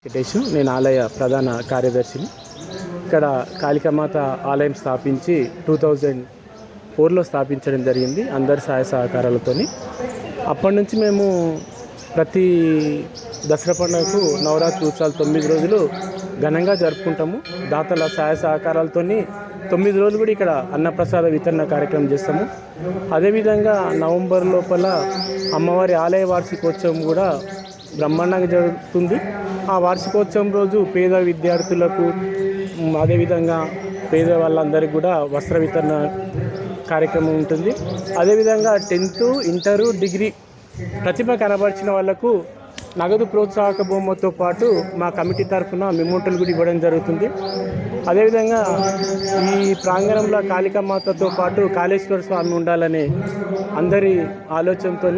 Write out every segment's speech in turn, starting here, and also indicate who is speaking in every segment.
Speaker 1: వెంకటేష్, నేను ఆలయ ప్రధాన కార్యదర్శిని. ఇక్కడ కాళికామాత ఆలయం స్థాపించి 2004లో స్థాపించడం జరిగింది అందరి సహాయ సహకారాలతో. అప్పటి నుంచి మేము ప్రతి దసరా పండుగకు నవరాత్రి ఉత్సవాలు 9 రోజులు ఘనంగా జరుపుకుంటాము. దాతల సహాయ సహకారాలతో 9 రోజులు కూడా ఇక్కడ అన్నప్రసాద వితరణ కార్యక్రమం చేస్తాము. అదేవిధంగా నవంబర్ లోపల అమ్మవారి ఆలయ వార్షికోత్సవం కూడా బ్రహ్మాండంగా జరుగుతుంది. ఆ వార్షికోత్సవం రోజు పేద విద్యార్థులకు, అదేవిధంగా పేద వాళ్ళందరికీ కూడా వస్త్ర వితరణ కార్యక్రమం ఉంటుంది. అదేవిధంగా 10th, ఇంటరు, డిగ్రీ ప్రతిభ కనబరిచిన వాళ్లకు నగదు ప్రోత్సాహక బొమ్మతో పాటు మా కమిటీ తరఫున మెమోంటలు కూడా ఇవ్వడం జరుగుతుంది. అదేవిధంగా ఈ ప్రాంగణంలో కాళికామాతతో పాటు కాళేశ్వర స్వామి ఉండాలనే అందరి ఆలోచనతో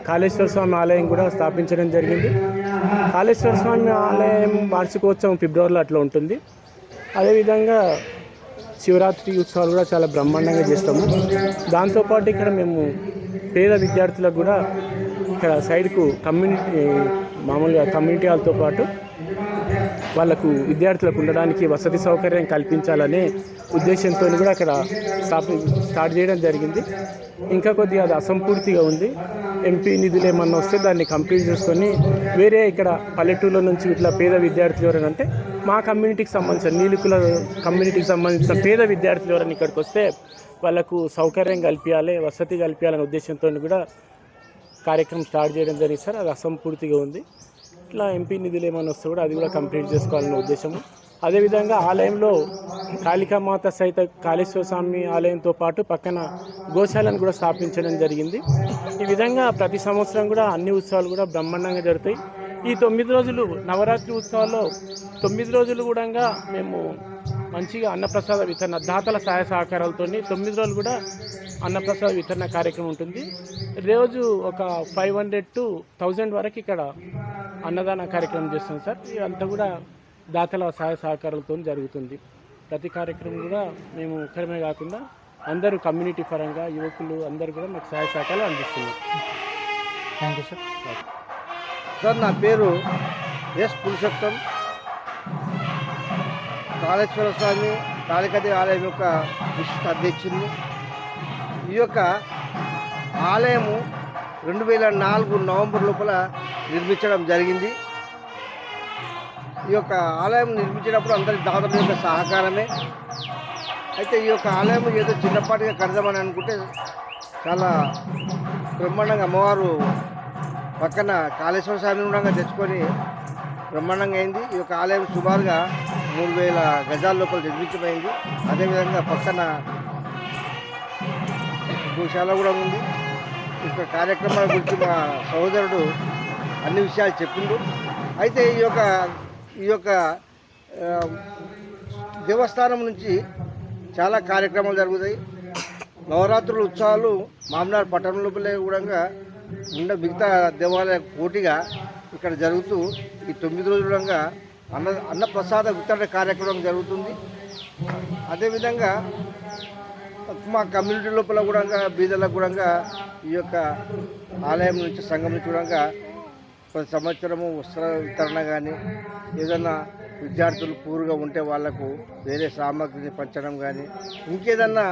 Speaker 1: కాళేశ్వర స్వామి ఆలయం కూడా స్థాపించడం జరిగింది. కాళేశ్వర స్వామి ఆలయం వార్షికోత్సవం ఫిబ్రవరిలో అట్లా ఉంటుంది. అదేవిధంగా శివరాత్రి ఉత్సవాలు కూడా చాలా బ్రహ్మాండంగా చేస్తాము. దాంతోపాటు ఇక్కడ మేము పేద విద్యార్థులకు కూడా ఇక్కడ సైడ్కు మామూలుగా కమ్యూనిటీ హాల్తో పాటు వాళ్ళకు విద్యార్థులకు ఉండడానికి వసతి సౌకర్యం కల్పించాలనే ఉద్దేశంతో కూడా అక్కడ స్టార్ట్ చేయడం జరిగింది. ఇంకా కొద్దిగా అది అసంపూర్తిగా ఉంది. ఎంపీ నిధులు ఏమన్నా వస్తే దాన్ని కంప్లీట్ చేసుకొని వేరే ఇక్కడ పల్లెటూళ్ళ నుంచి ఇట్లా పేద విద్యార్థులు ఎవరైనా అంటే మా కమ్యూనిటీకి సంబంధించిన నీలికుల కమ్యూనిటీకి సంబంధించిన పేద విద్యార్థులు ఎవరైనా ఇక్కడికి వస్తే వాళ్ళకు సౌకర్యం కల్పించాలి, వసతి కల్పించాలనే ఉద్దేశంతో కూడా కార్యక్రమం స్టార్ట్ చేయడం జరిగింది సార్. అది అసంపూర్తిగా ఉంది. ఇట్లా ఎంపీ నిధులు ఏమైనా వస్తే కూడా అది కూడా కంప్లీట్ చేసుకోవాలనే ఉద్దేశము. అదేవిధంగా ఆలయంలో కాళికామాత సహిత కాళేశ్వర స్వామి ఆలయంతో పాటు పక్కన గోశాలను కూడా స్థాపించడం జరిగింది. ఈ విధంగా ప్రతి సంవత్సరం కూడా అన్ని ఉత్సవాలు కూడా బ్రహ్మాండంగా జరుగుతాయి. ఈ 9 రోజులు నవరాత్రి ఉత్సవాల్లో 9 రోజులు కూడా మేము మంచిగా అన్నప్రసాద వితరణ దాతల సహాయ సహకారాలతో 9 రోజులు కూడా అన్నప్రసాద వితరణ కార్యక్రమం ఉంటుంది. రోజు ఒక 500 to 1000 వరకు ఇక్కడ అన్నదాన కార్యక్రమం చేస్తాం సార్. ఇదంతా కూడా దాతల సహాయ సహకారాలతో జరుగుతుంది. ప్రతి కార్యక్రమం కూడా మేము ఒక్కరమే కాకుండా అందరూ కమ్యూనిటీ పరంగా యువకులు అందరూ కూడా మాకు సహాయ సహకారాలు అందిస్తున్నారు.
Speaker 2: Thank you sir. సార్, నా పేరు ఎస్ పురుషోత్తం. కాళేశ్వర స్వామి కాళికాదేవి ఆలయం యొక్క విశిష్ట అధ్యక్షుడిని. ఈ యొక్క ఆలయము 2004 నవంబర్ లోపల నిర్మించడం జరిగింది. ఈ యొక్క ఆలయం నిర్మించినప్పుడు అందరి దాతల యొక్క సహకారమే. అయితే ఈ యొక్క ఆలయం ఏదో చిన్నపాటిగా కడదామని అనుకుంటే చాలా బ్రహ్మాండంగా అమ్మవారు పక్కన కాళేశ్వర స్వామిని కూడా తెచ్చుకొని బ్రహ్మాండంగా అయింది. ఈ యొక్క ఆలయం సుమారుగా 3000 గజాల లోపల నిర్మించబడింది. అదేవిధంగా పక్కన గోశాల కూడా ఉంది. ఇక కార్యక్రమాల గురించి మా సహోదరుడు అన్ని విషయాలు చెప్పిండు. అయితే ఈ యొక్క దేవస్థానం నుంచి చాలా కార్యక్రమాలు జరుగుతాయి. నవరాత్రుల ఉత్సవాలు మామనార్ పట్టణం లోపలే కూడా మిగతా దేవాలయ పోటీగా ఇక్కడ జరుగుతూ ఈ 9 రోజులుగా అన్నప్రసాద వితరణ కార్యక్రమం జరుగుతుంది. అదేవిధంగా మా కమ్యూనిటీ లోపల కూడా బీదలకు కూడా ఈ యొక్క ఆలయం నుంచి సంఘం నుంచి కూడా ప్రతి సంవత్సరము వస్త్ర వితరణ కానీ ఏదన్నా విద్యార్థులు పూర్గా ఉంటే వాళ్లకు వేరే సామాగ్రిని పంచడం కానీ ఇంకేదన్నా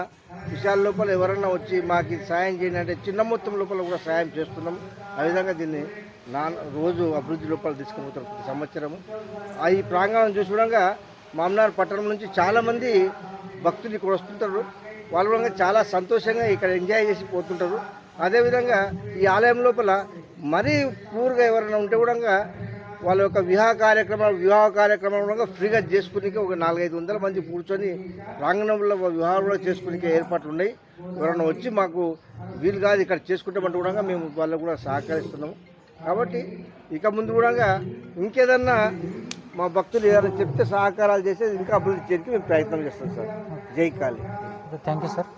Speaker 2: విషయాల లోపల ఎవరన్నా వచ్చి మాకు ఇది సాయం చేయండి అంటే చిన్న మొత్తం లోపల కూడా సాయం చేస్తున్నాం. ఆ విధంగా దీన్ని రోజు అభివృద్ధి లోపల తీసుకుపోతారు ప్రతి సంవత్సరము. ఈ ప్రాంగణం చూసి కూడా మామనార్ పట్టణం నుంచి చాలామంది భక్తులు ఇక్కడ వస్తుంటారు. వాళ్ళు కూడా చాలా సంతోషంగా ఇక్కడ ఎంజాయ్ చేసి పోతుంటారు. అదేవిధంగా ఈ ఆలయం లోపల మరీ పూర్గా ఎవరైనా ఉంటే కూడా వాళ్ళ యొక్క వివాహ కార్యక్రమాలు కూడా ఫ్రీగా చేసుకునే ఒక 400-500 మంది కూర్చొని ప్రాంగణంలో వివాహాలు కూడా చేసుకునే ఏర్పాట్లు ఉన్నాయి. ఎవరైనా వచ్చి మాకు వీలు కాదు ఇక్కడ చేసుకుంటామంటే కూడా మేము వాళ్ళకు కూడా సహకరిస్తున్నాము. కాబట్టి ఇక ముందు కూడా ఇంకేదన్నా మా భక్తులు ఏదైనా చెప్తే సహకారాలు చేసేది ఇంకా అభివృద్ధి చేయడానికి మేము ప్రయత్నం చేస్తాం సార్. జై కాళీ.
Speaker 3: Thank you sir.